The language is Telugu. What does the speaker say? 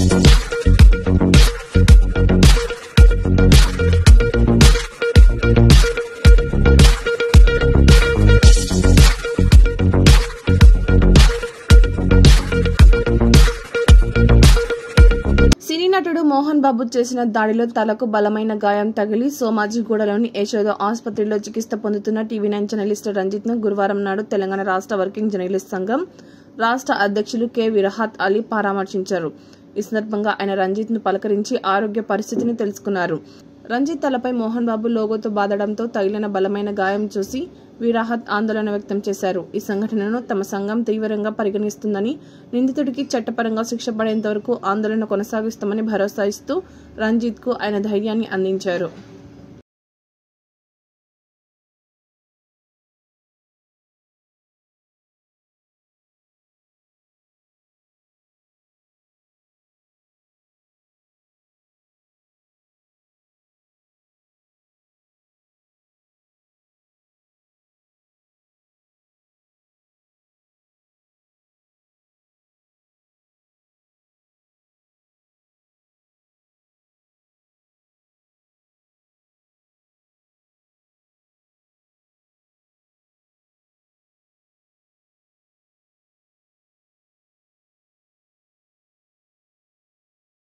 సినీ నటుడు మోహన్ బాబు చేసిన దాడిలో తలకు బలమైన గాయం తగిలి సోమాజిగూడలోని యశోద ఆసుపత్రిలో చికిత్స పొందుతున్న టీవీ9 జర్నలిస్ట్ రంజిత్ ను గురువారం నాడు తెలంగాణ రాష్ట్ర వర్కింగ్ జర్నలిస్ట్ సంఘం రాష్ట్ర అధ్యక్షులు కె విరహత్ అలీ పరామర్శించారు. ఈ సందర్భంగా ఆయన రంజిత్ ను పలకరించి ఆరోగ్య పరిస్థితిని తెలుసుకున్నారు. రంజిత్ తలపై మోహన్ బాబు లోగోతో బాదడంతో తగిలిన బలమైన గాయం చూసి విరహత్ ఆందోళన వ్యక్తం చేశారు. ఈ సంఘటనను తమ సంఘం తీవ్రంగా పరిగణిస్తుందని, నిందితుడికి చట్టపరంగా శిక్ష పడేంత వరకు ఆందోళన కొనసాగిస్తామని భరోసా ఇస్తూ రంజిత్ కు ఆయన ధైర్యాన్ని అందించారు.